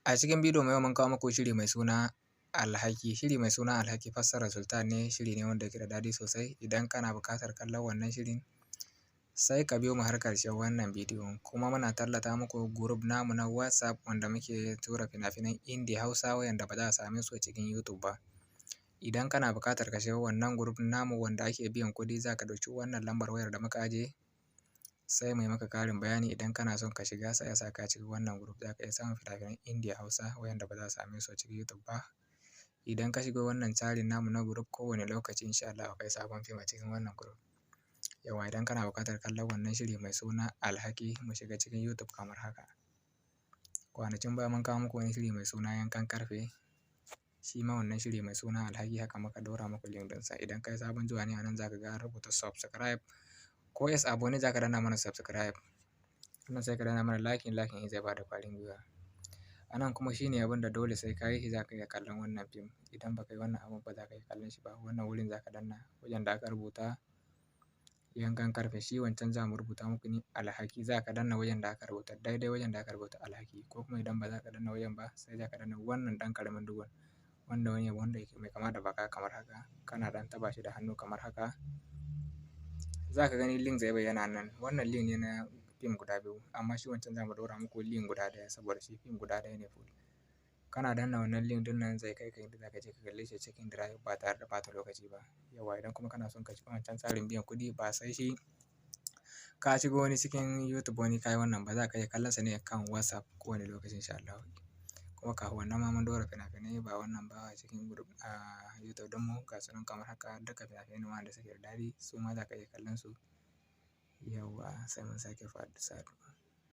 A cikin bidiyon mu yau mun kawo muku shiri mai suna Alhaki. Shiri mai suna Alhaki fassarar Sultan ne, shiri ne wanda yake da daɗi sosai. Idan kana buƙatar kallon wannan shirin sai ka biyo mu har ƙarshen wannan bidiyon. Kuma muna tallata muku group namu na WhatsApp wanda muke tura fina-finan Indiya Hausa wayanda ba za a same su a cikin YouTube ba. Idan kana buƙatar ka shiga wannan group namu wanda ake biyan kuɗi, za ka ɗauki wannan lambar wayar da muka ajiye sai mu yi maka ƙarin bayani. Idan kana son ka shiga sai a saka cikin wannan group, za ka iya samun fina-finan Indiya Hausa wayanda ba za a same su a cikin YouTube ba. Idan ka shiga wannan tsarin namu na group, kowane lokaci insha Allah akwai sabon fim a cikin wannan group. Yauwa idan kana buƙatar kallon wannan shiri mai suna Alhaki, mu shiga cikin YouTube kamar haka. Kwanakin baya mun kawo muku wani shiri mai suna Yankan Karfe. Shi ma wannan shiri mai suna Alhaki haka muka ɗora muku link ɗinsa. Idan kai sabon zuwa ne a nan za ka ga an rubuta subscribe ko yes abone, za ka danna mana subscribe. Sannan sai ka danna mana like zai bada ƙwarin gwiwa. A nan kuma shine abin da dole sai ka yi shi za ka iya kallon wannan fim. Idan ba ka yi wannan abun ba za ka iya kallon shi ba. Wannan wurin za ka danna wajen da aka rubuta Yankan Karfe. Shi wancan za mu rubuta muku ne Alhaki. Za ka danna wajen da aka rubuta daidai wajen da aka rubuta Alhaki. Ko kuma idan ba za ka danna wajen ba sai za ka danna wannan ɗan ƙaramin dugon wanda wani abu wanda yake mai kama da baka kamar haka. Kana ɗan taɓa shi da hannu kamar haka. Za ka gani link zai bayyana nan. Wannan link ne na fim guda biyu amma shi wancan za mu ɗora muku link guda ɗaya saboda shi fim guda ɗaya ne full. Kana danna wannan link ɗin nan zai kai ka inda za ka je ka kalle shi cikin drive ba tare da ɓata lokaci ba. Yauwa idan kuma kana son ka shiga wancan tsarin biyan kuɗi ba sai shi ka shiga wani cikin YouTube wani ka yi wannan ba, za ka iya kallon sa ne kan WhatsApp kowane lokaci insha Allah. Kuma kafin wannan ma mun ɗora fina-finai ba wannan ba a cikin group a YouTube ɗinmu ga su nan kamar haka. Duka fina-finai wanda suke da daɗi su ma za ka iya kallon su. Yauwa sai mun sake faɗi saduwa.